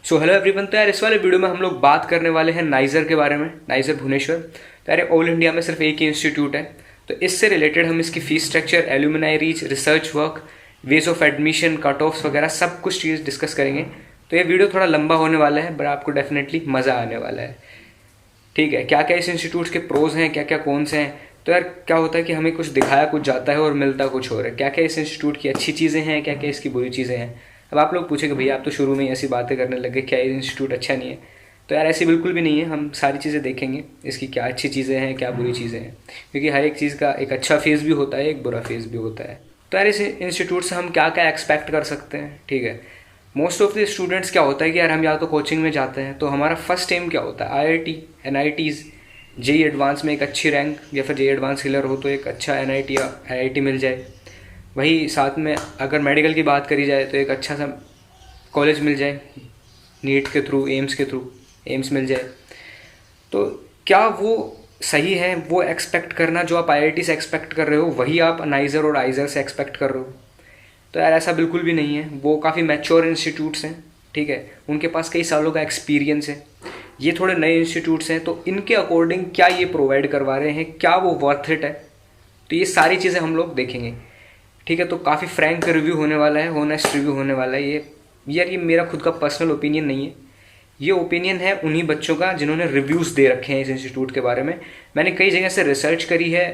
So hello everyone. तो यार इस वाले वीडियो में हम लोग बात करने वाले हैं नाइजर के बारे में, नाइजर भुवनेश्वर। तो यार ऑल इंडिया में सिर्फ एक ही इंस्टीट्यूट है। तो इससे रिलेटेड हम इसकी fees structure, alumni reach, research work, ways of admission, cut offs वगैरह सब कुछ चीज़ डिस्कस करेंगे। तो ये वीडियो थोड़ा लंबा होने वाला है बट आपको डेफिनेटली मज़ा आने वाला है। ठीक है, क्या क्या इस इंस्टीट्यूट के प्रोज हैं, क्या क्या कौन से हैं। तो यार क्या होता है कि हमें कुछ दिखाया कुछ जाता है और मिलता कुछ और है। क्या क्या इस इंस्टीट्यूट की अच्छी चीज़ें हैं, क्या क्या इसकी बुरी चीज़ें हैं। अब आप लोग पूछेंगे भैया आप तो शुरू में ही ऐसी बातें करने लगे, क्या ये इंस्टीट्यूट अच्छा नहीं है। तो यार ऐसी बिल्कुल भी नहीं है। हम सारी चीज़ें देखेंगे, इसकी क्या अच्छी चीज़ें हैं क्या बुरी चीज़ें हैं, क्योंकि हर एक चीज़ का एक अच्छा फेज़ भी होता है, एक बुरा फेज़ भी होता है। तो यार इस इंस्टीट्यूट से हम क्या क्या एक्सपेक्ट कर सकते हैं। ठीक है, मोस्ट ऑफ द स्टूडेंट्स क्या होता है कि यार हम या तो कोचिंग में जाते हैं तो हमारा फर्स्ट एम क्या होता है, आईआईटी, एनआईटीज़, जेई एडवांस में एक अच्छी रैंक, या फिर जेई एडवांस क्लियर हो तो एक अच्छा एनआईटी या आईआईटी मिल जाए। वही साथ में अगर मेडिकल की बात करी जाए तो एक अच्छा सा कॉलेज मिल जाए, नीट के थ्रू, एम्स के थ्रू, एम्स मिल जाए। तो क्या वो सही है वो एक्सपेक्ट करना जो आप आईआईटी से एक्सपेक्ट कर रहे हो, वही आप नाइजर और आइजर से एक्सपेक्ट कर रहे हो। तो यार ऐसा बिल्कुल भी नहीं है। वो काफ़ी मैच्योर इंस्टीट्यूट्स हैं। ठीक है, उनके पास कई सालों का एक्सपीरियंस है। ये थोड़े नए इंस्टीट्यूट्स हैं, तो इनके अकॉर्डिंग क्या ये प्रोवाइड करवा रहे हैं, क्या वो वर्थ इट है। तो ये सारी चीज़ें हम लोग देखेंगे। ठीक है, तो काफ़ी फ्रैंक रिव्यू होने वाला है, होनेस्ट रिव्यू होने वाला है ये। यार ये मेरा खुद का पर्सनल ओपिनियन नहीं है, ये ओपिनियन है उन्हीं बच्चों का जिन्होंने रिव्यूज़ दे रखे हैं इस इंस्टीट्यूट के बारे में। मैंने कई जगह से रिसर्च करी है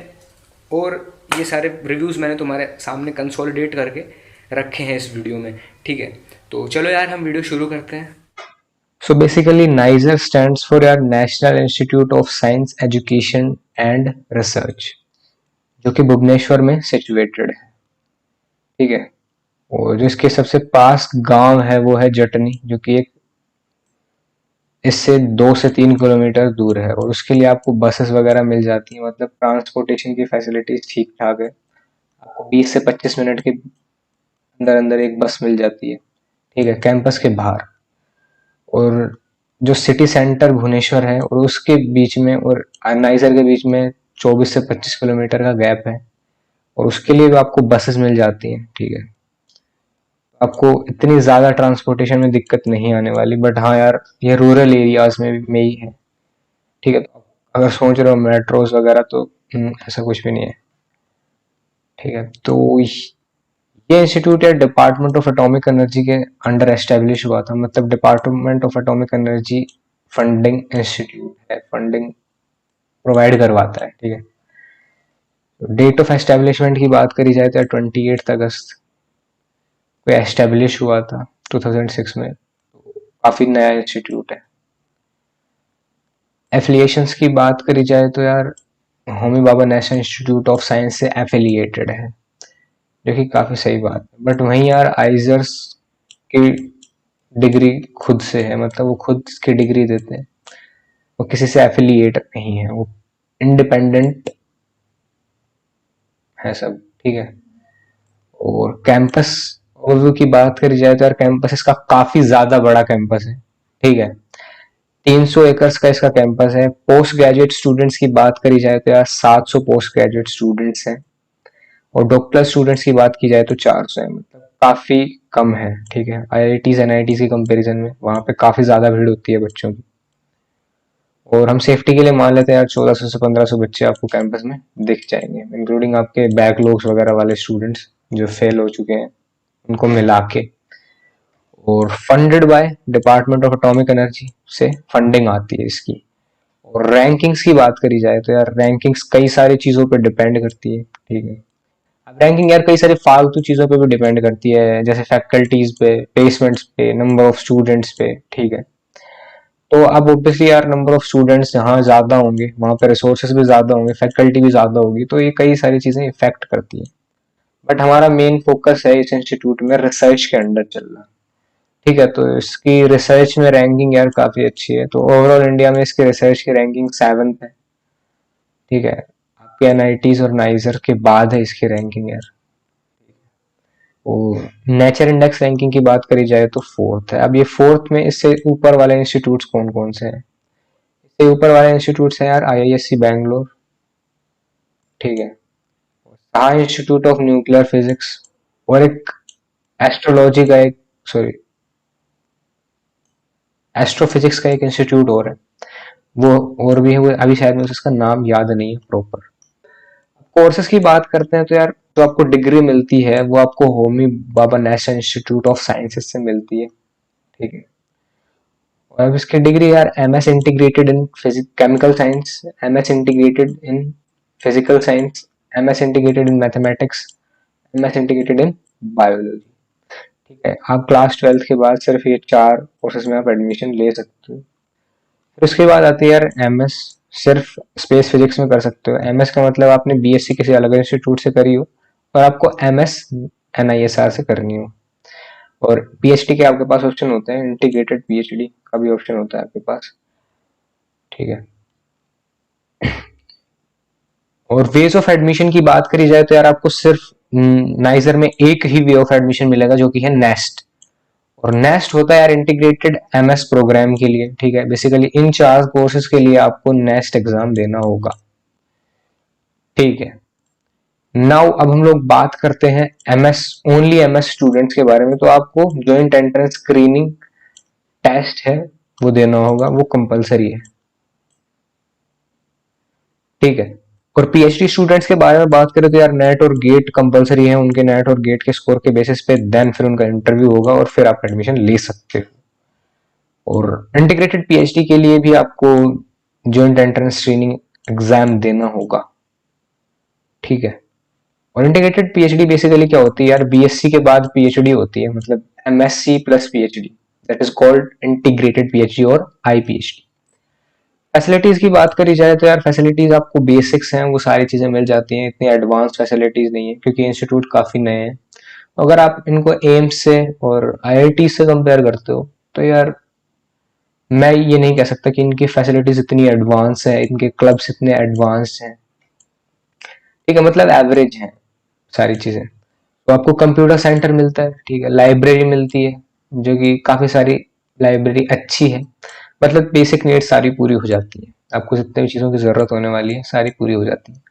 और ये सारे रिव्यूज़ मैंने तुम्हारे सामने कंसोलिडेट करके रखे हैं इस वीडियो में। ठीक है, तो चलो यार हम वीडियो शुरू करते हैं। So basically, NISER stands for your National Institute of Science Education and Research, जो कि भुवनेश्वर में सिचुएटेड है। ठीक है, और जो इसके सबसे पास गांव है वो है जटनी, जो कि एक इससे 2 से 3 किलोमीटर दूर है। और उसके लिए आपको बसेस वगैरह मिल जाती है, मतलब ट्रांसपोर्टेशन की फैसिलिटीज ठीक ठाक है। आपको 20 से 25 मिनट के अंदर अंदर एक बस मिल जाती है, ठीक है, कैंपस के बाहर। और जो सिटी सेंटर भुवनेश्वर है और उसके बीच में और नाइजर के बीच में 24 से 25 किलोमीटर का गैप है। और उसके लिए भी आपको बसेस मिल जाती हैं, ठीक है। आपको इतनी ज्यादा ट्रांसपोर्टेशन में दिक्कत नहीं आने वाली। बट हाँ यार, ये रूरल एरियाज में ही है। ठीक है, तो अगर सोच रहे हो मेट्रोज वगैरह तो ऐसा कुछ भी नहीं है। ठीक है, तो ये इंस्टीट्यूट है डिपार्टमेंट ऑफ एटॉमिक एनर्जी के अंडर एस्टेब्लिश हुआ था। मतलब department of atomic energy funding institute है, फंडिंग प्रोवाइड करवाता है। ठीक है, डेट ऑफ एस्टेब्लिशमेंट की बात करी जाए तो 28 अगस्त को एस्टेब्लिश हुआ था 2006 में। काफी नया इंस्टीट्यूट है। एफिलिएशंस की बात करी जाए तो यार होमी बाबा नेशनल इंस्टीट्यूट ऑफ साइंस से एफिलिएटेड है, जो कि काफी सही बात है। बट वहीं यार आइजर्स की डिग्री खुद से है, मतलब वो खुद की डिग्री देते हैं, वो किसी से एफिलिएट नहीं है, वो इंडिपेंडेंट है सब। ठीक है, और कैंपस ओवरव्यू की बात करी जाए तो यार कैंपस इसका काफी ज्यादा बड़ा कैंपस है। ठीक है, 300 एकड़ का इसका कैंपस है। पोस्ट ग्रेजुएट स्टूडेंट्स की बात करी जाए तो यार 700 पोस्ट ग्रेजुएट स्टूडेंट्स हैं। और डॉक्टर स्टूडेंट्स की बात की जाए तो 400 है, मतलब काफी कम है। ठीक है, आईआईटीज एनआईटीज की कंपैरिजन में वहां पे काफी ज्यादा भीड़ होती है बच्चों की। और हम सेफ्टी के लिए मान लेते हैं यार 1400 से 1500 बच्चे आपको कैंपस में दिख जाएंगे, इंक्लूडिंग आपके बैकलॉग्स वगैरह वाले स्टूडेंट्स जो फेल हो चुके हैं, उनको मिला के। और funded by department of atomic energy से फंडिंग आती है इसकी। और रैंकिंग्स की बात करी जाए तो यार रैंकिंग्स कई सारी चीजों पर डिपेंड करती है। ठीक है, अब रैंकिंग यार कई सारी फालतू चीजों पे भी डिपेंड करती है, जैसे फैकल्टीज पे, प्लेसमेंट्स पे, नंबर ऑफ स्टूडेंट्स पे। ठीक है, तो अब ऑब्वियसली यार नंबर ऑफ स्टूडेंट्स जहाँ ज्यादा होंगे वहां पे रिसोर्सेज भी ज्यादा होंगे, फैकल्टी भी ज्यादा होगी, तो ये कई सारी चीजें इफेक्ट करती है। बट हमारा मेन फोकस है इस इंस्टीट्यूट में रिसर्च के अंडर चलना। ठीक है, तो इसकी रिसर्च में रैंकिंग यार काफी अच्छी है। तो ओवरऑल इंडिया में इसकी रिसर्च की रैंकिंग 7th है। ठीक है, आपके एनआईटीज और नाइजर के बाद है इसकी रैंकिंग यार। और नेचर इंडेक्स रैंकिंग की बात करी जाए तो 4th है। अब ये 4th में इससे ऊपर वाले इंस्टीट्यूट्स कौन कौन से हैं। इससे ऊपर वाले इंस्टीट्यूट्स हैं यार आईआईएससी बैंगलोर, ठीक है, Shah institute of nuclear physics, और एक एस्ट्रोलॉजी का एक, सॉरी, एस्ट्रोफिजिक्स का एक इंस्टीट्यूट और है, वो और भी है, वो अभी शायद मुझे उसका नाम याद नहीं है प्रॉपर। कोर्सेज की बात करते हैं तो यार जो आपको डिग्री मिलती है वो आपको होमी बाबा नेशनल इंस्टीट्यूट ऑफ साइंसेज से मिलती है, ठीक है। और इसकी डिग्री यार MS integrated in chemical science, MS integrated in physical science, MS integrated in mathematics, MS integrated in biology, ठीक है। आप क्लास 12th के बाद सिर्फ ये 4 कोर्सेज में आप एडमिशन ले सकते हो। फिर उसके बाद आती है यार MS, सिर्फ स्पेस फिजिक्स में कर सकते हो। MS का मतलब आपने BSc किसी अलग इंस्टीट्यूट से करी हो और आपको MS NISR से करनी हो। और PhD के आपके पास ऑप्शन होते हैं, इंटीग्रेटेड PhD का भी ऑप्शन होता है आपके पास, ठीक है। और वेज ऑफ एडमिशन की बात करी जाए तो यार आपको सिर्फ नाइजर में एक ही वे ऑफ एडमिशन मिलेगा जो कि है नेस्ट। और नेस्ट होता है यार इंटीग्रेटेड MS प्रोग्राम के लिए, ठीक है। बेसिकली इन 4 कोर्सेज के लिए आपको नेस्ट एग्जाम देना होगा, ठीक है। नाउ अब हम लोग बात करते हैं MS, ओनली MS स्टूडेंट्स के बारे में। तो आपको जॉइंट एंट्रेंस स्क्रीनिंग टेस्ट है वो देना होगा, वो कंपलसरी है, ठीक है। और PhD स्टूडेंट्स के बारे में बात करें तो यार नेट और गेट कंपलसरी है, उनके नेट और गेट के स्कोर के बेसिस पे देन फिर उनका इंटरव्यू होगा और फिर आप एडमिशन ले सकते हो। और इंटीग्रेटेड PhD के लिए भी आपको जॉइंट एंट्रेंस स्क्रीनिंग एग्जाम देना होगा, ठीक है। और इंटीग्रेटेड PhD बेसिकली क्या होती है यार, BSc के बाद PhD होती है, मतलब MSc plus PhD, that is called integrated PhD और IPhD। फैसिलिटीज की बात करी जाए तो यार फैसिलिटीज आपको बेसिक्स हैं वो सारी चीजें मिल जाती हैं, इतनी एडवांस फैसिलिटीज नहीं है क्योंकि इंस्टीट्यूट काफी नए हैं। अगर आप इनको एम्स से और IIT से कंपेयर करते हो तो यार मैं ये नहीं कह सकता कि इनकी फैसिलिटीज इतनी एडवांस है, इनके क्लब्स इतने एडवांस हैं, ठीक है, मतलब एवरेज है सारी चीजें। तो आपको कंप्यूटर सेंटर मिलता है, ठीक है, लाइब्रेरी मिलती है जो कि काफी सारी लाइब्रेरी अच्छी है, मतलब बेसिक नीड्स सारी पूरी हो जाती है, आपको जितने भी चीज़ों की ज़रूरत होने वाली है सारी पूरी हो जाती है।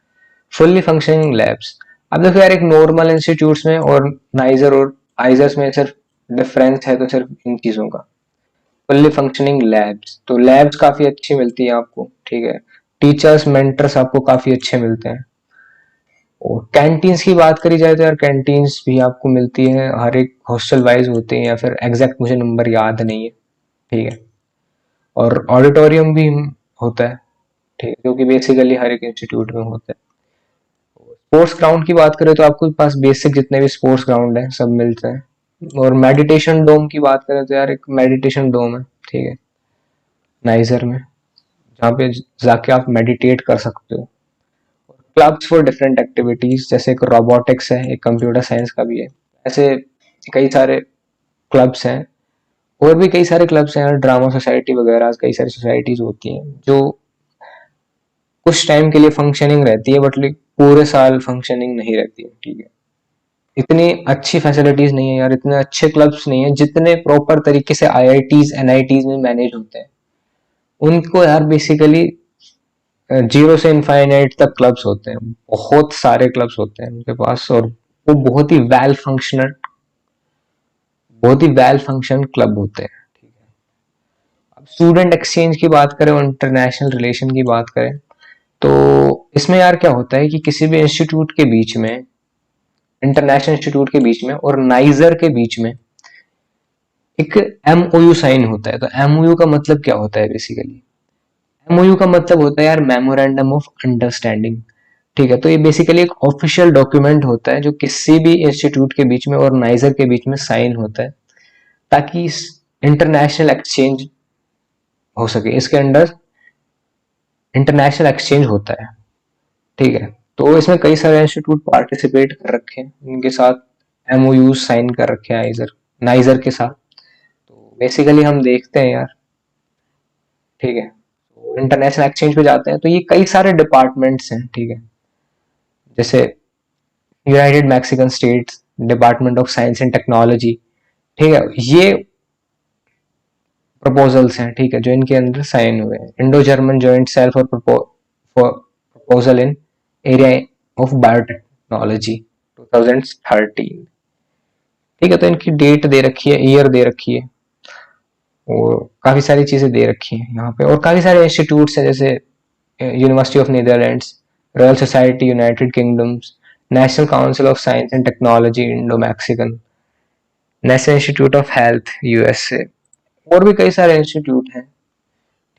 फुल्ली फंक्शनिंग लैब्स, अब देखो यार एक नॉर्मल इंस्टीट्यूट्स में और नाइजर और आइजर्स में सिर्फ डिफरेंस है तो सिर्फ इन चीज़ों का। फुल्ली फंक्शनिंग लैब्स, तो लैब्स काफ़ी अच्छी मिलती है आपको, ठीक है। टीचर्स मेंटर्स आपको काफ़ी अच्छे मिलते हैं। और कैंटीन्स की बात करी जाए तो यार कैंटीन्स भी आपको मिलती है, हर एक हॉस्टल वाइज होते हैं या फिर एग्जैक्ट मुझे नंबर याद नहीं है, ठीक है। और ऑडिटोरियम भी होता है, ठीक है, जो कि बेसिकली हर एक इंस्टीट्यूट में होता है। स्पोर्ट्स ग्राउंड की बात करें तो आपको पास बेसिक जितने भी स्पोर्ट्स ग्राउंड है सब मिलते हैं। और मेडिटेशन डोम की बात करें तो यार एक मेडिटेशन डोम है, ठीक है, नाइजर में, जहाँ पे जाके आप मेडिटेट कर सकते हो। क्लब्स फॉर डिफरेंट एक्टिविटीज, जैसे एक रोबोटिक्स है, एक कंप्यूटर साइंस का भी है, ऐसे कई सारे क्लब्स हैं। और भी कई सारे क्लब्स हैं, ड्रामा सोसाइटी वगैरह कई सारी सोसाइटीज होती हैं जो कुछ टाइम के लिए फंक्शनिंग रहती है, बट पूरे साल फंक्शनिंग नहीं रहती है, ठीक है। इतनी अच्छी फैसिलिटीज नहीं है यार, इतने अच्छे क्लब्स नहीं है जितने प्रॉपर तरीके से IITs NITs में मैनेज होते हैं। उनको यार बेसिकली 0 से इनफाइनाइट तक क्लब्स होते हैं, बहुत सारे क्लब्स होते हैं उनके पास, और वो बहुत ही वेल फंक्शन क्लब होते हैं, ठीक है। अब स्टूडेंट एक्सचेंज की बात करें और इंटरनेशनल रिलेशन की बात करें तो इसमें यार क्या होता है कि किसी भी इंस्टीट्यूट के बीच में, इंटरनेशनल इंस्टीट्यूट के बीच में और नाइजर के बीच में एक MOU साइन होता है। तो MOU का मतलब क्या होता है बेसिकली, MOU का मतलब होता है यार मेमोरेंडम ऑफ अंडरस्टैंडिंग, ठीक है। तो ये बेसिकली एक ऑफिशियल डॉक्यूमेंट होता है जो किसी भी इंस्टीट्यूट के बीच में और नाइजर के बीच में साइन होता है ताकि इंटरनेशनल एक्सचेंज हो सके। इसके अंडर इंटरनेशनल एक्सचेंज होता है, ठीक है। तो इसमें कई सारे इंस्टीट्यूट पार्टिसिपेट कर रखे हैं, इनके साथ MOU साइन कर रखे हैं नाइजर नाइजर के साथ। तो बेसिकली हम देखते हैं यार, ठीक है, तो इंटरनेशनल एक्सचेंज पे जाते हैं तो ये कई सारे डिपार्टमेंट्स हैं, ठीक है, जैसे United Mexican states department of science and technology, ठीक है, ये प्रपोजल्स हैं, ठीक है, जो इनके अंदर साइन हुए हैं। Indo German joint cell for proposal in area of biotechnology 2013, ठीक है। तो इनकी डेट दे रखी है, ईयर दे रखी है। और काफ़ी सारी चीज़ें दे रखी हैं यहाँ पे, और काफ़ी सारे इंस्टीट्यूट्स हैं जैसे university of Netherlands, royal society United kingdoms, national council of science and technology Indo Mexican, national institute of health USA, और भी कई सारे इंस्टीट्यूट हैं।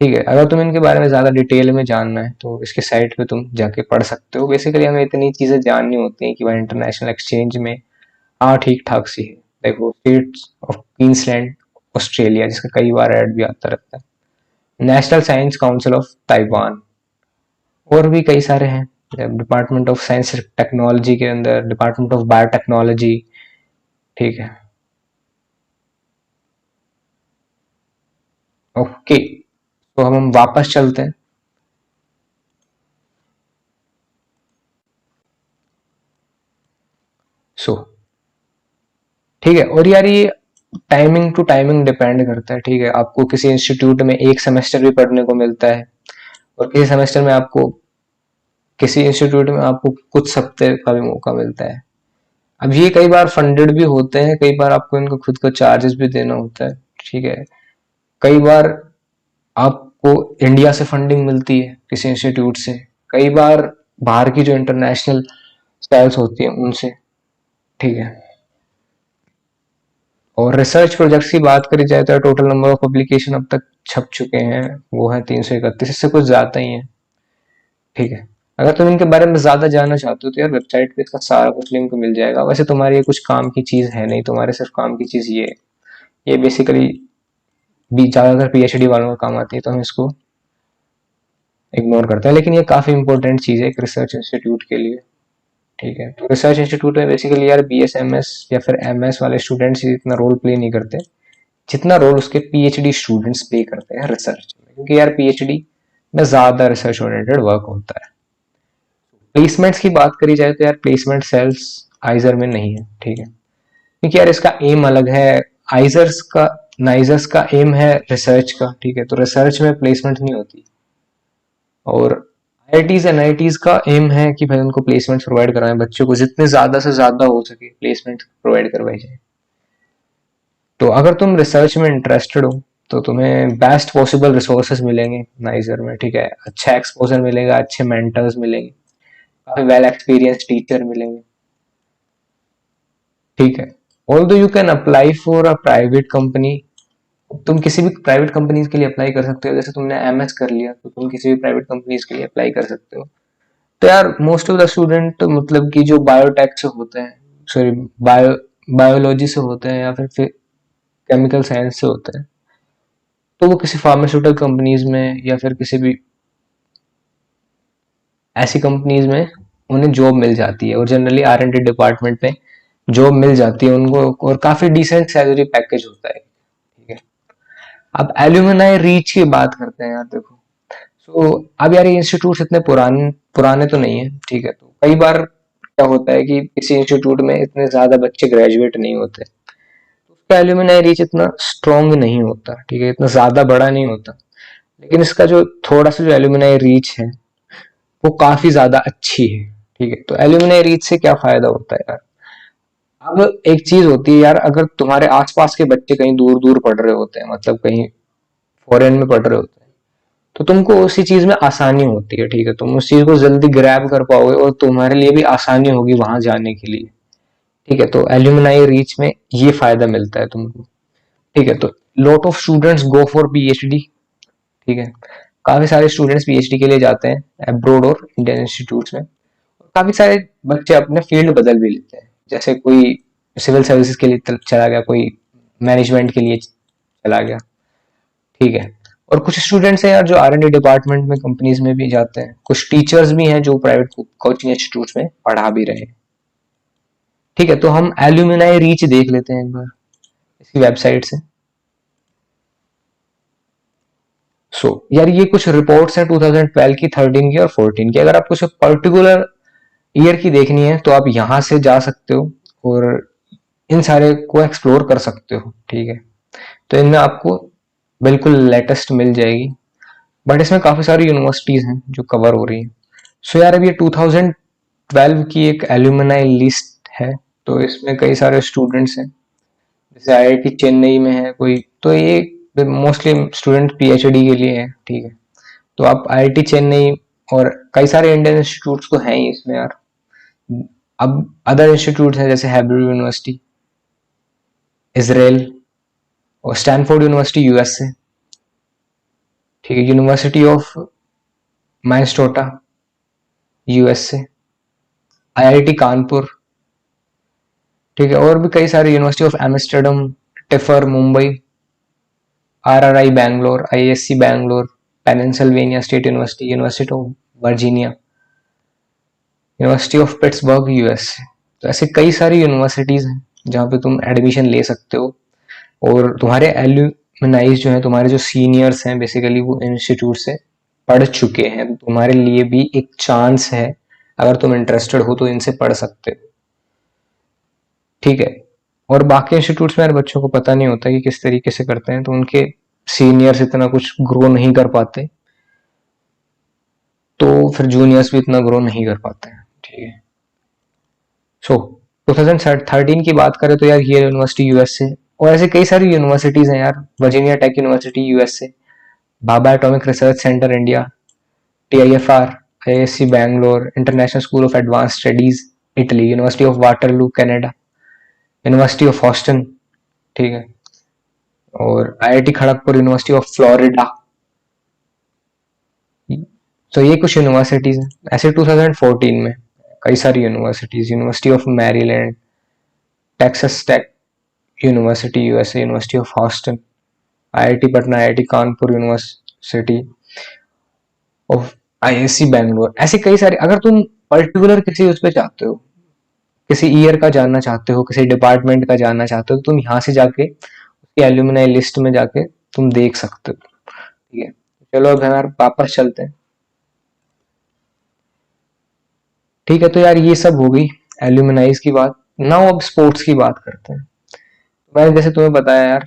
ठीक है, अगर तुम इनके बारे में ज़्यादा डिटेल में जानना है तो इसके साइट पे तुम जाके पढ़ सकते हो। बेसिकली हमें इतनी चीज़ें जाननी होती हैं कि वह इंटरनेशनल एक्सचेंज में हाँ ठीक ठाक सी है। देखो, स्टेट्स ऑफ क्वींसलैंड ऑस्ट्रेलिया, जिसका कई बार ऐड भी आता रहता है, national science council of Taiwan, और भी कई सारे हैं। डिपार्टमेंट ऑफ साइंस टेक्नोलॉजी के अंदर डिपार्टमेंट ऑफ बायोटेक्नोलॉजी। ठीक है, ओके, तो हम वापस चलते हैं। सो ठीक है, और यार ये टाइमिंग टू टाइमिंग डिपेंड करता है। ठीक है, आपको किसी इंस्टीट्यूट में एक सेमेस्टर भी पढ़ने को मिलता है, और किसी सेमेस्टर में आपको, किसी इंस्टीट्यूट में आपको कुछ हफ्ते का भी मौका मिलता है। अब ये कई बार फंडेड भी होते हैं, कई बार आपको इनको खुद का चार्जेस भी देना होता है। ठीक है, कई बार आपको इंडिया से फंडिंग मिलती है किसी इंस्टीट्यूट से, कई बार बाहर की जो इंटरनेशनल स्टाइल्स होती है उनसे। ठीक है, और रिसर्च प्रोजेक्ट्स की बात करी जाए तो टोटल नंबर ऑफ पब्लिकेशन अब तक छप चुके हैं वो है 331, इससे कुछ ज्यादा ही है। ठीक है, अगर तुम इनके बारे में ज्यादा जानना चाहते हो तो यार वेबसाइट पे इसका सारा कुछ लिंक मिल जाएगा। वैसे तुम्हारे ये कुछ काम की चीज है नहीं, तुम्हारे सिर्फ काम की चीज ये है, ये बेसिकली भी ज्यादातर पीएचडी वालों का काम आती है, तो हम इसको इग्नोर करते हैं, लेकिन ये काफी इंपॉर्टेंट चीज है एक रिसर्च इंस्टीट्यूट के लिए। ठीक है, तो रिसर्च इंस्टीट्यूट में बेसिकली यार बीएस एमएस या फिर एमएस वाले स्टूडेंट्स इतना रोल प्ले नहीं करते जितना रोल उसके पीएचडी स्टूडेंट्स प्ले करते हैं रिसर्च में, क्योंकि यार पीएचडी में ज्यादा रिसर्च ओरिएंटेड वर्क होता है। प्लेसमेंट्स की बात करी जाए तो यार प्लेसमेंट सेल्स आइजर में नहीं है। ठीक है, क्योंकि यार इसका एम अलग है, आइजर्स का, नाइजर्स का एम है रिसर्च का। ठीक है, तो रिसर्च में प्लेसमेंट नहीं होती, और आईआईटीज एनआईटीज का एम है कि भाई उनको प्लेसमेंट प्रोवाइड कराएं, बच्चों को जितने ज्यादा से ज्यादा हो सके प्लेसमेंट प्रोवाइड करवाई जाए। तो अगर तुम रिसर्च में इंटरेस्टेड हो तो तुम्हें बेस्ट पॉसिबल रिसोर्सेज मिलेंगे नाइजर में। ठीक है, अच्छा एक्सपोजर मिलेगा, अच्छे मेंटर्स मिलेंगे, काफी वेल एक्सपीरियंस टीचर मिलेंगे। ठीक है, although you can apply for a private company, तुम किसी भी प्राइवेट कंपनीज के लिए अप्लाई कर सकते हो। जैसे तुमने एमएस कर लिया तो तुम किसी भी प्राइवेट कंपनीज के लिए अप्लाई कर सकते हो। तो यार मोस्ट ऑफ द स्टूडेंट मतलब कि जो बायोटेक से होते हैं, सॉरी बायोलॉजी से होते हैं या फिर केमिकल साइंस से होते हैं, तो वो किसी फार्मास्यूटिकल कंपनीज में या फिर किसी भी ऐसी कंपनीज में उन्हें जॉब मिल जाती है, और generally R and D department में जॉब मिल जाती है उनको, और काफी डिसेंट सैलरी पैकेज होता है। ठीक है, अब एल्यूमिनाई रीच की बात करते हैं यार। देखो, सो अब यार ये इंस्टीट्यूट इतने पुराने पुराने तो नहीं है। ठीक है, तो कई बार क्या होता है कि किसी इंस्टीट्यूट में इतने ज्यादा बच्चे ग्रेजुएट नहीं होते, तो उसका एल्यूमिनाई रीच इतना स्ट्रांग नहीं होता। ठीक है, इतना ज्यादा बड़ा नहीं होता, लेकिन इसका जो थोड़ा सा जो एल्यूमिनाई रीच है वो काफी ज्यादा अच्छी है। ठीक है, तो एल्यूमिनाई रीच से क्या फायदा होता है यार। अब एक चीज होती है यार, अगर तुम्हारे आसपास के बच्चे कहीं दूर दूर पढ़ रहे होते हैं, मतलब कहीं फॉरेन में पढ़ रहे होते हैं, तो तुमको उसी चीज में आसानी होती है। ठीक है, तुम उस चीज को जल्दी ग्रैब कर पाओगे और तुम्हारे लिए भी आसानी होगी वहां जाने के लिए। ठीक है, तो एल्यूमिनाई रीच में ये फायदा मिलता है तुमको। ठीक है, तो lot of students go for PhD. ठीक है, काफी सारे स्टूडेंट्स पीएचडी के लिए जाते हैं अब्रोड और इंडियन इंस्टीट्यूट्स में। काफी सारे बच्चे अपने फील्ड बदल भी लेते हैं, जैसे कोई सिविल सर्विसेज के लिए चला गया, कोई मैनेजमेंट के लिए चला गया। ठीक है, और कुछ स्टूडेंट्स हैं यार जो आर एंड डी डिपार्टमेंट में कंपनीज में भी जाते हैं, कुछ टीचर्स भी हैं जो प्राइवेट कोचिंग इंस्टीट्यूट में पढ़ा भी रहे हैं। ठीक है, तो हम एल्यूमिनाई रीच देख लेते हैं एक बार इसकी वेबसाइट से। यार ये कुछ रिपोर्ट्स हैं 2012 की, 13 की और 14 की। अगर आपको कुछ पर्टिकुलर ईयर की देखनी है तो आप यहाँ से जा सकते हो और इन सारे को एक्सप्लोर कर सकते हो। ठीक है, तो इनमें आपको बिल्कुल लेटेस्ट मिल जाएगी, बट इसमें काफी सारी यूनिवर्सिटीज हैं जो कवर हो रही हैं। यार अब ये 2012 की एक एल्यूमिनाई लिस्ट है, तो इसमें कई सारे स्टूडेंट्स हैं, जैसे आईआईटी चेन्नई में है कोई, तो ये मोस्टली स्टूडेंट पीएचडी के लिए है, ठीक है। तो आप आईआईटी चेन्नई और कई सारे इंडियन इंस्टीट्यूट्स तो हैं ही इसमें यार। अब अदर इंस्टीट्यूट हैं जैसे हैब्रो यूनिवर्सिटी इसराइल और स्टैनफोर्ड यूनिवर्सिटी यूएसए, ठीक है। University of Minnesota USA, IIT Kanpur, ठीक है। और भी कई सारे university of Amsterdam, TIFR Mumbai, RRI Bangalore, ISC Bangalore, Pennsylvania state university, university of Virginia, university of Pittsburgh USA. तो ऐसे कई सारी यूनिवर्सिटीज हैं जहाँ पे तुम एडमिशन ले सकते हो, और तुम्हारे एल्यूमनाइज जो है, तुम्हारे जो सीनियर्स हैं बेसिकली वो इंस्टीट्यूट से पढ़ चुके हैं, तो तुम्हारे लिए भी एक चांस है, अगर तुम इंटरेस्टेड हो तो इनसे पढ़ सकते हो, ठीक है। और बाकी इंस्टीट्यूट्स में यार बच्चों को पता नहीं होता कि किस तरीके से करते हैं, तो उनके सीनियर्स इतना कुछ ग्रो नहीं कर पाते, तो फिर जूनियर्स भी इतना ग्रो नहीं कर पाते हैं, ठीक है। सो 2013 की बात करें तो यार ये यूनिवर्सिटी यूएसए, और ऐसे कई सारी यूनिवर्सिटीज हैं यार। Virginia Tech university USA, Bhabha atomic research centre India, TIFR, ISC Bangalore, international school of advance studies Italy, university of Waterloo Canada, university of Houston, ठीक है। और IIT Kharagpur, university of Florida. तो ये कुछ यूनिवर्सिटीज हैं। ऐसे 2014 में कई सारी universities, university of Maryland, Texas Tech university USA, university of Houston, IIT Patna, IIT Kanpur, university of ISC Bangalore. ऐसे कई सारे, अगर तुम पर्टिकुलर किसी उस पे चाहते हो, किसी ईयर का जानना चाहते हो, किसी डिपार्टमेंट का जानना चाहते हो, तो तुम यहाँ से जाके उसकी एल्यूमिनाई लिस्ट में जाके तुम देख सकते हो, ठीक है। चलो अब हमारे वापस चलते हैं, ठीक है। तो यार ये सब हो गई एल्यूमिनाइज की बात। नाउ अब स्पोर्ट्स की बात करते हैं। मैंने जैसे तुम्हें बताया यार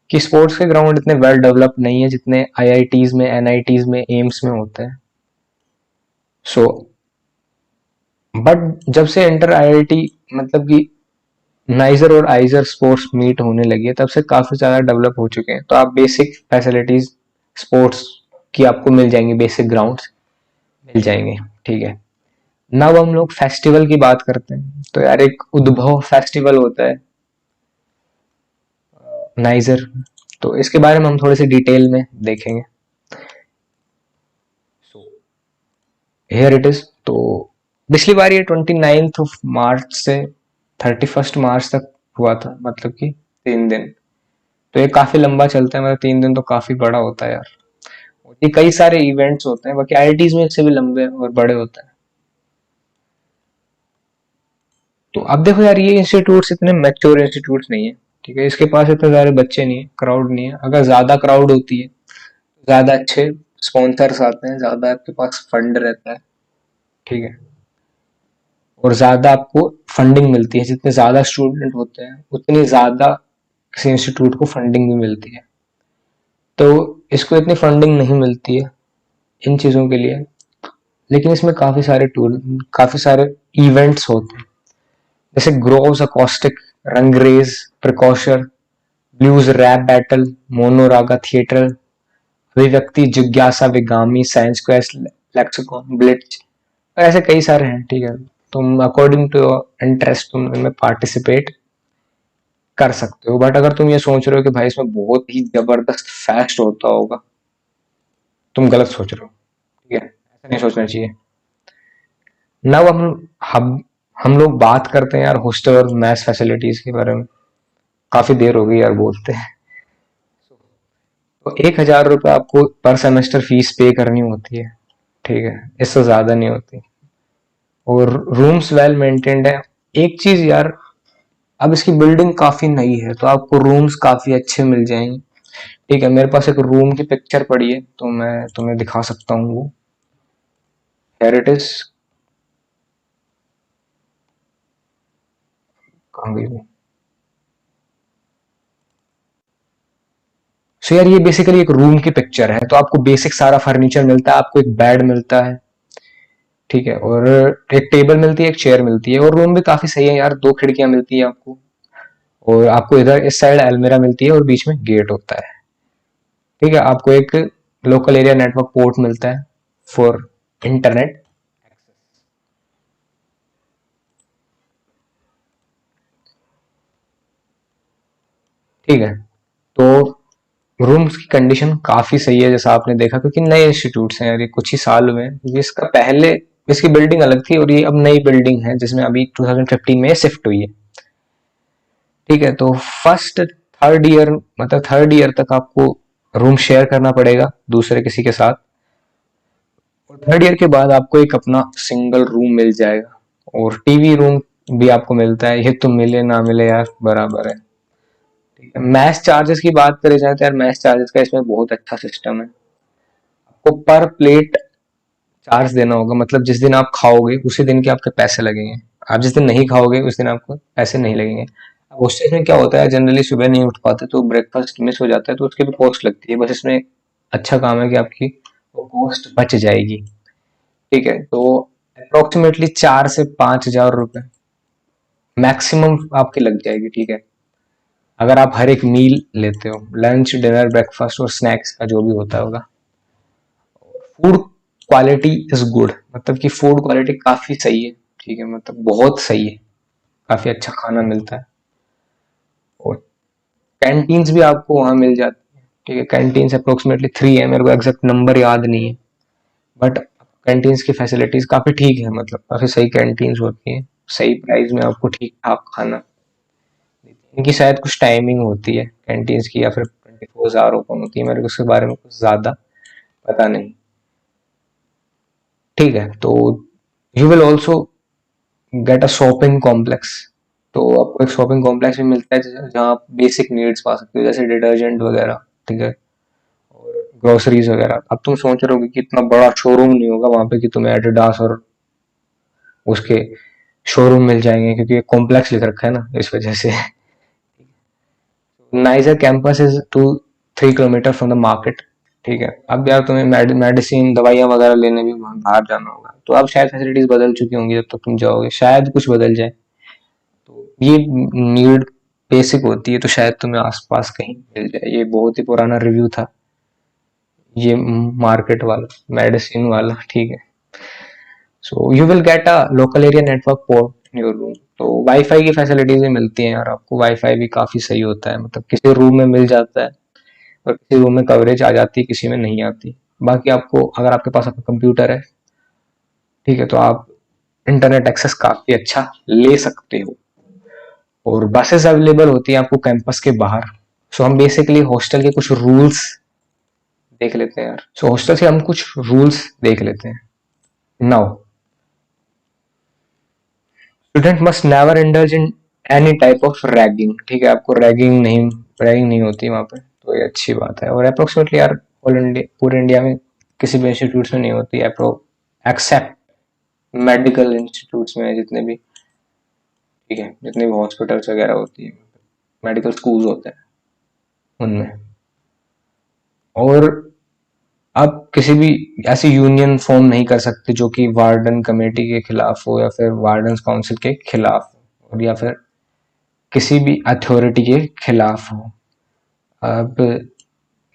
कि स्पोर्ट्स के ग्राउंड इतने वेल डेवलप नहीं है जितने आईआईटीज में, एनआईटीज में, एम्स में होते हैं। सो बट जब से इंटर आईआईटी मतलब कि नाइजर और आइजर स्पोर्ट्स मीट होने लगी है, तब से काफी ज्यादा डेवलप हो चुके हैं। तो आप बेसिक फैसिलिटीज स्पोर्ट्स की आपको मिल जाएंगी, बेसिक ग्राउंड्स मिल जाएंगे, ठीक है। नाउ हम लोग फेस्टिवल की बात करते हैं। तो यार एक उद्भव फेस्टिवल होता है नाइजर, तो इसके बारे में हम थोड़े से डिटेल में देखेंगे। Here it is. तो पिछली बार ये 29 मार्च से 31 मार्च तक हुआ था, मतलब कि 3 दिन। तो ये काफी लंबा चलता है, मतलब 3 दिन तो काफी बड़ा होता है यार। ये कई सारे इवेंट्स होते हैं, बाकी आईआईटीज में इससे भी लंबे और बड़े होते हैं। तो अब देखो यार, ये इंस्टीट्यूट्स इतने मैच्योर इंस्टीट्यूट्स नहीं है, ठीक है। इसके पास इतने सारे बच्चे नहीं है, क्राउड नहीं है। अगर ज्यादा क्राउड होती है, ज्यादा अच्छे स्पॉन्सर्स आते हैं, ज्यादा आपके पास फंड रहता है, ठीक है, और ज्यादा आपको फंडिंग मिलती है। जितने ज्यादा स्टूडेंट होते हैं उतनी ज्यादा किसी इंस्टीट्यूट को फंडिंग भी मिलती है। तो इसको इतनी फंडिंग नहीं मिलती है इन चीजों के लिए, लेकिन इसमें काफी सारे टूर, काफी सारे इवेंट्स होते हैं, जैसे ग्रोव्स अकॉस्टिक, रंगरेज, प्रिकॉशर, blues rap battle, Monoraga theatre, Abhivyakti, जिज्ञासा, विगामी, साइंस क्वेस्ट, लेक्सिकॉन, ब्लिट्ज, ऐसे कई सारे हैं, ठीक है। तुम अकॉर्डिंग टू योर इंटरेस्ट तुम इनमें पार्टिसिपेट कर सकते हो। बट अगर तुम ये सोच रहे हो कि भाई इसमें बहुत ही जबरदस्त फेस्ट होता होगा, तुम गलत सोच रहे हो, ठीक है। ऐसा नहीं सोचना चाहिए। नव हम लोग बात करते हैं यार हॉस्टल और मैस फैसिलिटीज के बारे में। काफी देर हो गई यार बोलते हैं। तो 1,000 रुपये आपको पर सेमेस्टर फीस पे करनी होती है, ठीक है, इससे ज्यादा नहीं होती। और रूम्स वेल मेंटेन्ड है। एक चीज यार, अब इसकी बिल्डिंग काफी नई है, तो आपको रूम्स काफी अच्छे मिल जाएंगे, ठीक है। मेरे पास एक रूम की पिक्चर पड़ी है, तो मैं तुम्हें दिखा सकता हूँ वो। Here it is. कहाँ गई वो? सो यार ये बेसिकली एक रूम की पिक्चर है। तो आपको बेसिक सारा फर्नीचर मिलता है, आपको एक बेड मिलता है, ठीक है, और एक टेबल मिलती है, एक चेयर मिलती है। और रूम भी काफी सही है यार, 2 खिड़कियां मिलती है आपको, और आपको इधर इस साइड अलमीरा मिलती है और बीच में गेट होता है, ठीक है, आपको एक लोकल एरिया नेटवर्क पोर्ट मिलता है फॉर इंटरनेट। ठीक है, तो रूम्स की कंडीशन काफी सही है जैसा आपने देखा, क्योंकि नए इंस्टीट्यूट्स हैं यार, ये कुछ ही साल हुए हैं, क्योंकि इसका पहले इसकी बिल्डिंग अलग थी और ये अब नई बिल्डिंग है जिसमें अभी 2015 में शिफ्ट हुई है। ठीक है, तो फर्स्ट थर्ड ईयर मतलब थर्ड ईयर तक आपको रूम शेयर करना पड़ेगा दूसरे किसी के साथ, और थर्ड ईयर के बाद आपको एक अपना सिंगल रूम मिल जाएगा, और टीवी रूम भी आपको मिलता है। ये तो मिले ना मिले यार बराबर है। ठीक है, मैस चार्जेस की बात करें जाए तो यार मैस चार्जेस का इसमें बहुत अच्छा सिस्टम है। आपको पर प्लेट चार्ज देना होगा, मतलब जिस दिन आप खाओगे उसी दिन के आपके पैसे लगेंगे। आप जिस दिन नहीं खाओगे उस दिन आपको पैसे नहीं लगेंगे। अब हॉस्टल में क्या होता है, जनरली सुबह नहीं उठ पाते तो ब्रेकफास्ट मिस हो जाता है, तो उसकी भी कॉस्ट लगती है। बस इसमें अच्छा काम है कि आपकी वो कॉस्ट बच जाएगी। ठीक है, तो अप्रोक्सीमेटली 4 से 5 हजार रुपए मैक्सिमम आपकी लग जाएगी। ठीक है, अगर आप हर एक मील लेते हो, लंच डिनर ब्रेकफास्ट और स्नैक्स का जो भी होता होगा। फूड क्वालिटी इज गुड, मतलब कि फूड क्वालिटी काफी सही है। ठीक है, मतलब बहुत सही है, काफी अच्छा खाना मिलता है। और कैंटीन्स भी आपको वहां मिल जाती है। ठीक है, कैंटीन्स अप्रोक्सीमेटली 3 है, मेरे को एग्जैक्ट नंबर याद नहीं है, बट कैंटीन्स की फैसिलिटीज काफी ठीक है, मतलब काफी सही कैंटीन्स होती है, सही प्राइस में आपको ठीक ठाक खाना। इनकी शायद कुछ टाइमिंग होती है कैंटीन्स की, या फिर 24 आवर ओपन होती है, मेरे को उसके बारे में कुछ ज्यादा पता नहीं। ठीक है, तो you will also get a shopping complex. तो आपको एक शॉपिंग कॉम्प्लेक्स भी मिलता है जहाँ आप बेसिक नीड्स पा सकते हो, जैसे डिटर्जेंट वगैरह। ठीक है, और ग्रोसरीज वगैरह। अब तुम सोच रहे हो कि इतना बड़ा शोरूम नहीं होगा वहां पे कि तुम्हें एडिडास और उसके शोरूम मिल जाएंगे, क्योंकि कॉम्प्लेक्स लिख रखा है ना, इस वजह से। Niger campus is 2-3 kilometre from the market. ठीक है, अब यार तुम्हें मेडिसिन दवाइयाँ वगैरह लेने भी बाहर जाना होगा, तो अब शायद फैसिलिटीज बदल चुकी होंगी, जब तक तुम जाओगे शायद कुछ बदल जाए। तो ये नीड बेसिक होती है, तो शायद तुम्हें आसपास कहीं मिल जाए। ये बहुत ही पुराना रिव्यू था ये मार्केट वाला, मेडिसिन वाला। ठीक है, so you will get a local area network port in your room. तो वाईफाई की फैसिलिटीज भी मिलती हैं यार आपको, वाईफाई भी काफी सही होता है, मतलब किसी रूम में मिल जाता है, और किसी रूम में कवरेज आ जाती है, किसी में नहीं आती। बाकी आपको अगर आपके पास आपका कंप्यूटर है, ठीक है, तो आप इंटरनेट एक्सेस काफी अच्छा ले सकते हो। और बसेस अवेलेबल होती हैं आपको कैंपस के बाहर। सो हम बेसिकली हॉस्टल के कुछ रूल्स देख लेते हैं यार। सो हॉस्टल से हम कुछ रूल्स देख लेते हैं। Now, student must never indulge in any type of ragging. ठीक है, आपको रैगिंग नहीं होती वहां पे, तो ये अच्छी बात है। और अप्रोक्सीमेटली यार पूरे इंडिया में किसी भी इंस्टीट्यूट में नहीं होती, एक्सेप्ट मेडिकल इंस्टीट्यूट्स में जितने भी। ठीक है, जितने भी हॉस्पिटल्स वगैरह होती है, मेडिकल स्कूल होते हैं उनमें। और आप किसी भी ऐसी यूनियन फॉर्म नहीं कर सकते जो कि वार्डन कमेटी के खिलाफ हो, या फिर वार्डन काउंसिल के खिलाफ हो, और या फिर किसी भी अथॉरिटी के खिलाफ हो। आप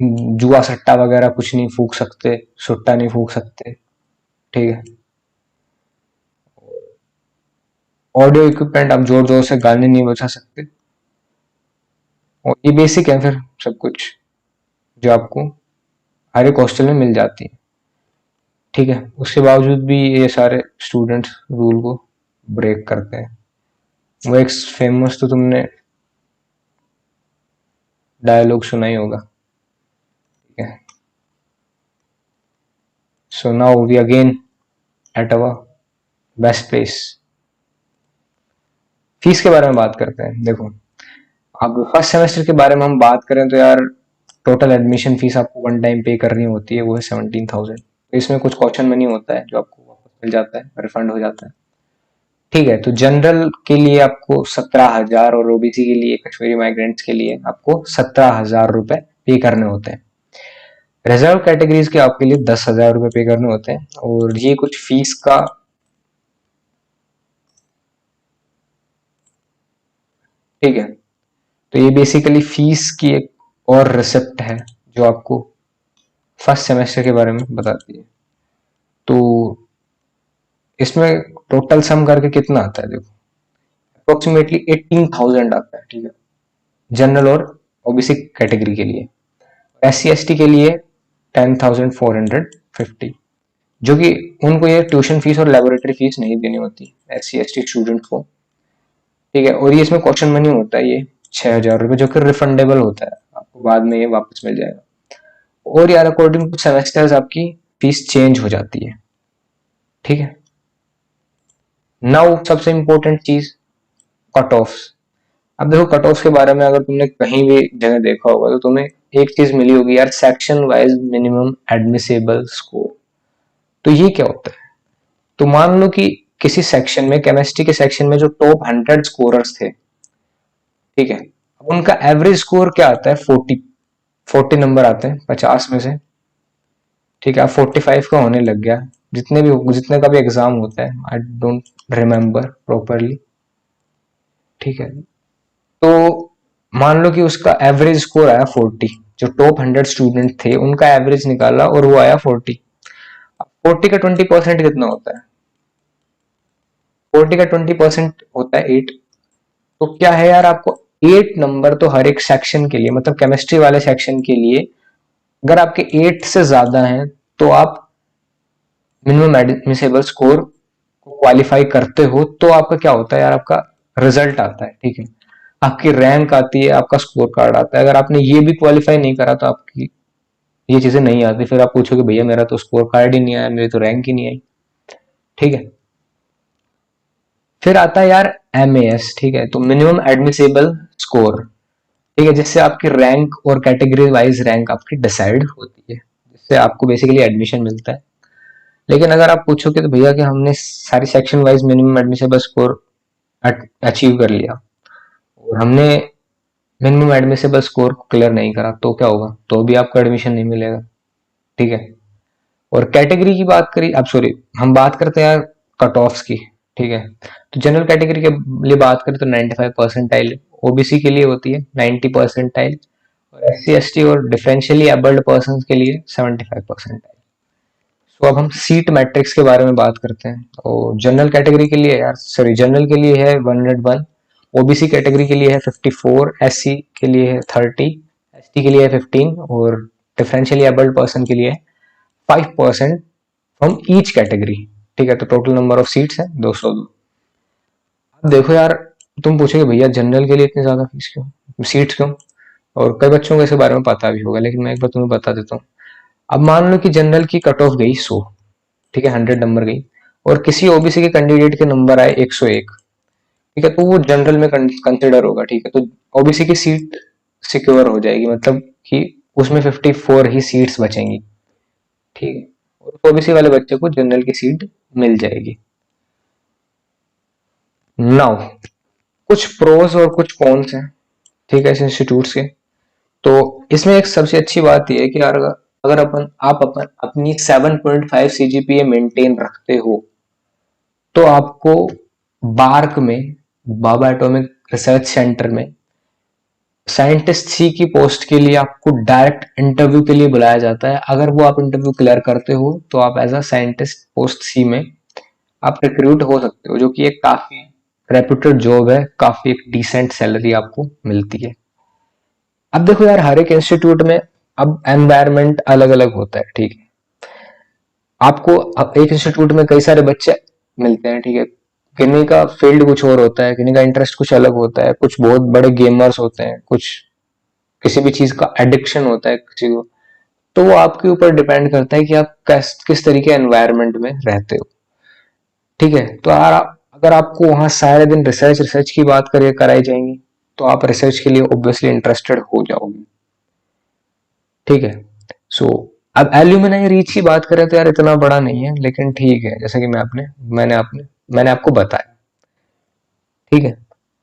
जुआ सट्टा वगैरह कुछ नहीं फूक सकते, सुट्टा नहीं फूक सकते। ठीक है, ऑडियो इक्विपमेंट आप जोर जोर से गाने नहीं बजा सकते। और ये बेसिक है फिर सब कुछ, जो आपको हर एक हॉस्टल में मिल जाती है। ठीक है, उसके बावजूद भी ये सारे स्टूडेंट्स रूल को ब्रेक करते हैं। वो एक फेमस, तो तुमने डायलॉग सुना ही होगा। ठीक है, so now we again at our best place. Fees के बारे में बात करते हैं। देखो, अब फर्स्ट सेमेस्टर के बारे में हम बात करें तो यार टोटल एडमिशन फीस आपको वन टाइम पे करनी होती है, वो है 17,000। इसमें कुछ क्वेश्चन मनी होता है जो आपको वापस मिल जाता है, रिफंड हो जाता है। ठीक है, तो जनरल के लिए आपको 17,000, और ओबीसी के लिए, कश्मीरी माइग्रेंट्स के लिए आपको 17,000 रुपए पे करने होते हैं। रिजर्व कैटेगरीज के आपके लिए 10,000 रुपए पे करने होते हैं। और ये कुछ फीस का, ठीक है, तो ये बेसिकली फीस की एक और रिसिप्ट है जो आपको फर्स्ट सेमेस्टर के बारे में बताती है। तो इसमें टोटल सम करके कितना आता है, देखो अप्रोक्सीमेटली 18,000 आता है, ठीक है, जनरल और ओबीसी कैटेगरी के लिए। SC ST के लिए 10,450, जो कि उनको ये ट्यूशन फीस और लेबोरेटरी फीस नहीं देनी होती SC ST स्टूडेंट को, ठीक है। और ये इसमें क्वेश्चन मनी होता है, ये 6,000 रुपये, जो कि रिफंडेबल होता है, आपको बाद में ये वापस मिल जाएगा। और यार अकॉर्डिंग टू सेमेस्टर्स आपकी फीस चेंज हो जाती है, ठीक है। नाउ सबसे इंपॉर्टेंट चीज, कट ऑफ्स। अब देखो कट ऑफ के बारे में अगर तुमने कहीं भी जगह देखा होगा तो तुम्हें एक चीज मिली होगी यार, section wise minimum admissible score. तो ये क्या होता है, तो मान लो कि किसी सेक्शन में, केमिस्ट्री के सेक्शन में जो टॉप 100 स्कोरर्स थे, ठीक है, उनका एवरेज स्कोर क्या आता है, 40 नंबर आते हैं 50 में से, ठीक है। अब 45 का होने लग गया, जितने का भी एग्जाम होता है, आई डोंट रिमेम्बर प्रॉपरली, ठीक है। तो मान लो कि उसका एवरेज स्कोर आया 40, जो टॉप 100 स्टूडेंट थे उनका एवरेज निकाला और वो आया 40। 40 का 20% कितना होता है, 40 का 20% होता है 8। तो क्या है यार, आपको 8 नंबर तो हर एक सेक्शन के लिए, मतलब केमिस्ट्री वाले सेक्शन के लिए, अगर आपके 8 से ज्यादा हैं तो आप मिनिमम एडमिसेबल स्कोर को क्वालिफाई करते हो, तो आपका क्या होता है यार, आपका रिजल्ट आता है, ठीक है, आपकी रैंक आती है, आपका स्कोर कार्ड आता है। अगर आपने ये भी क्वालिफाई नहीं करा तो आपकी ये चीजें नहीं आती, फिर आप पूछोगे भैया मेरा तो स्कोर कार्ड ही नहीं आया, मेरी तो रैंक ही नहीं आई, ठीक है। फिर आता है यार MAS, ठीक है, तो मिनिमम एडमिसेबल स्कोर, ठीक है, जिससे आपकी रैंक और कैटेगरी वाइज रैंक आपकी डिसाइड होती है, जिससे आपको बेसिकली एडमिशन मिलता है। लेकिन अगर आप पूछोगे तो भैया कि हमने सारी section wise minimum admissible score achieve कर लिया और हमने मिनिमम एडमिसेबल स्कोर को क्लियर नहीं करा, तो क्या होगा, तो भी आपको एडमिशन नहीं मिलेगा, ठीक है। और कैटेगरी की बात करी, अब सॉरी हम बात करते हैं यार कट ऑफ्स की, ठीक है। तो जनरल कैटेगरी के लिए बात करें तो 95 परसेंटाइल, ओबीसी के लिए होती है 90 परसेंटाइल, और SC ST और डिफरेंशियली एबल्ड पर्सन के लिए 75 परसेंटाइल। तो अब हम सीट मैट्रिक्स के बारे में बात करते हैं। और जनरल कैटेगरी के लिए यार, सॉरी जनरल के लिए है 101, ओबीसी कैटेगरी के लिए है 54, SC के लिए है 30, ST के लिए है 15, और डिफरेंशियली एबल्ड पर्सन के लिए 5% फ्रॉम ईच कैटेगरी, ठीक है। तो टोटल नंबर ऑफ सीट्स है 202। अब देखो यार, तुम पूछोगे भैया जनरल के लिए इतनी ज्यादा फीस क्यों, सीट्स क्यों, और कई बच्चों को इसके बारे में पता भी होगा, लेकिन मैं एक बार तुम्हें बता देता हूँ। अब मान लो कि जनरल की कट ऑफ गई 100, ठीक है, 100 नंबर गई, और किसी ओबीसी के कैंडिडेट के नंबर आए 101, ठीक है, तो वो जनरल में कंसिडर होगा, ठीक है। तो ओबीसी की सीट सिक्योर हो जाएगी, मतलब कि उसमें 54 ही सीट्स बचेंगी, ठीक है, और ओबीसी वाले बच्चे को जनरल की सीट मिल जाएगी। नाउ कुछ प्रोज और कुछ कॉन्स हैं, ठीक है, इस इंस्टीट्यूट्स के। तो इसमें एक सबसे अच्छी बात यह है कि यार अगर आप अपनी 7.5 CGPA मेंटेन रखते हो तो आपको बार्क में, बाबा एटॉमिक रिसर्च सेंटर में साइंटिस्ट सी की पोस्ट के लिए आपको डायरेक्ट इंटरव्यू के लिए बुलाया जाता है। अगर वो आप इंटरव्यू क्लियर करते हो तो आप एज अ साइंटिस्ट पोस्ट सी में आप रिक्रूट हो सकते हो, जो कि एक काफी रेप्यूटेड जॉब है, काफी एक डिसेंट सैलरी आपको मिलती है। अब देखो यार, हर एक इंस्टीट्यूट में अब एनवायरनमेंट अलग अलग होता है, ठीक है। आपको एक इंस्टीट्यूट में कई सारे बच्चे मिलते हैं, ठीक है, किन्हीं का फील्ड कुछ और होता है, किन्हीं का इंटरेस्ट कुछ अलग होता है, कुछ बहुत बड़े गेमर्स होते हैं, कुछ किसी भी चीज का एडिक्शन होता है किसी को। तो वो आपके ऊपर डिपेंड करता है कि आप किस तरीके एनवायरनमेंट में रहते हो, ठीक है। तो यार अगर आपको वहां सारे दिन रिसर्च रिसर्च की बात करिए कराई जाएंगी तो आप रिसर्च के लिए ऑब्वियसली इंटरेस्टेड हो जाओगे, ठीक है। सो अब एल्यूमिनाई रीच की बात करें तो यार इतना बड़ा नहीं है, लेकिन ठीक है, जैसे कि मैंने आपको बताया, ठीक है।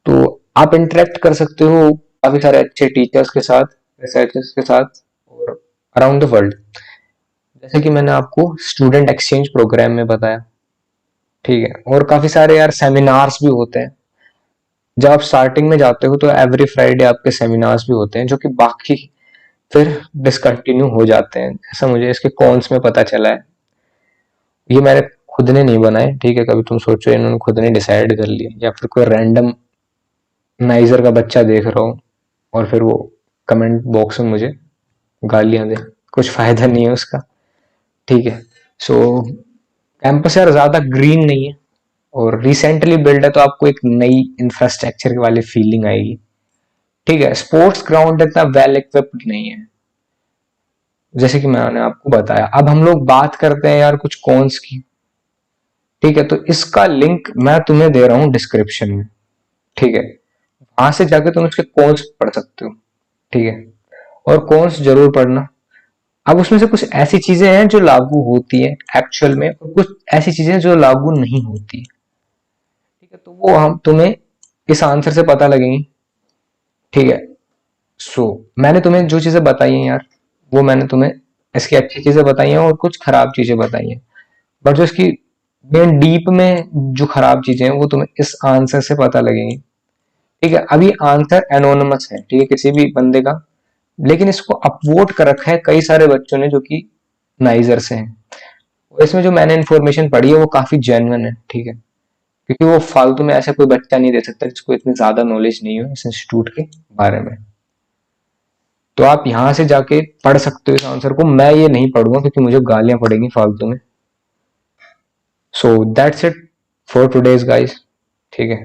तो आप इंटरेक्ट कर सकते हो काफी सारे अच्छे टीचर्स के साथ, रिसर्चर्स के साथ, और अराउंड द वर्ल्ड, जैसे कि मैंने आपको स्टूडेंट एक्सचेंज प्रोग्राम में बताया, ठीक है। और काफी सारे यार सेमिनार्स भी होते हैं। जब आप स्टार्टिंग में जाते हो तो एवरी फ्राइडे आपके सेमिनार्स भी होते हैं, जो कि बाकी फिर डिसकंटिन्यू हो जाते हैं, ऐसा मुझे इसके कॉन्स में पता चला है। ये मैंने खुद ने नहीं बनाए, ठीक है, कभी तुम सोचो इन्होंने खुद ने डिसाइड कर लिया या फिर कोई रैंडम नाइजर का बच्चा देख रहा हो और फिर वो कमेंट बॉक्स में मुझे गालियां दे, कुछ फायदा नहीं है उसका। ठीक है। सो कैंपस यार ज्यादा ग्रीन नहीं है और रिसेंटली बिल्ड है, तो आपको एक नई इंफ्रास्ट्रक्चर वाली फीलिंग आएगी। ठीक है। स्पोर्ट्स ग्राउंड इतना वेल इक्विप्ड नहीं है, जैसे कि मैंने आपको बताया। अब हम लोग बात करते हैं यार कुछ कॉन्स की। ठीक है, तो इसका लिंक मैं तुम्हें दे रहा हूँ डिस्क्रिप्शन में। ठीक है, वहां से जाके तुम इसके कॉन्स पढ़ सकते हो। ठीक है, और कॉन्स जरूर पढ़ना। अब उसमें से कुछ ऐसी चीजें हैं जो लागू होती है एक्चुअल में, और कुछ ऐसी चीजें जो लागू नहीं होती। ठीक है, तो वो हम तुम्हें इस आंसर से पता लगेंगी। ठीक है। मैंने तुम्हें जो चीजें बताई हैं यार, वो मैंने तुम्हें इसकी अच्छी चीजें बताई हैं और कुछ खराब चीजें बताई हैं। बट जो इसकी मेन डीप में जो खराब चीजें हैं वो तुम्हें इस आंसर से पता लगेंगी। ठीक है, अभी आंसर एनोनिमस है, ठीक है, किसी भी बंदे का, लेकिन इसको अपवोट कर रखा है कई सारे बच्चों ने जो कि नाइजर से हैं। इसमें जो मैंने इन्फॉर्मेशन पढ़ी है वो काफी जेन्युइन है। ठीक है, क्योंकि वो फालतू में ऐसा कोई बच्चा नहीं दे सकता जिसको इतनी ज्यादा नॉलेज नहीं हो इस इंस्टीट्यूट के बारे में। तो आप यहाँ से जाके पढ़ सकते हो इस आंसर को। मैं ये नहीं पढ़ूंगा क्योंकि मुझे गालियां पड़ेंगी फालतू में। So that's it for today's guys. ठीक है,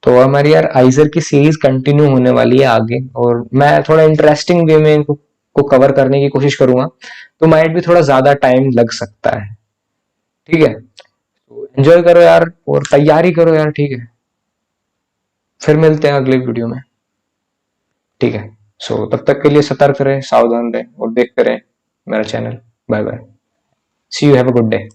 तो हमारी यार आइजर की सीरीज कंटिन्यू होने वाली है आगे, और मैं थोड़ा इंटरेस्टिंग वे में इनको को कवर करने की कोशिश करूंगा, तो माइट भी थोड़ा ज्यादा टाइम लग सकता है। ठीक है, तो एंजॉय करो यार और तैयारी करो यार। ठीक है, फिर मिलते हैं अगले वीडियो में। ठीक है, तब तक के लिए सतर्क रहे, सावधान रहे और देखते रहे मेरा channel. Bye bye, see you, have a good day.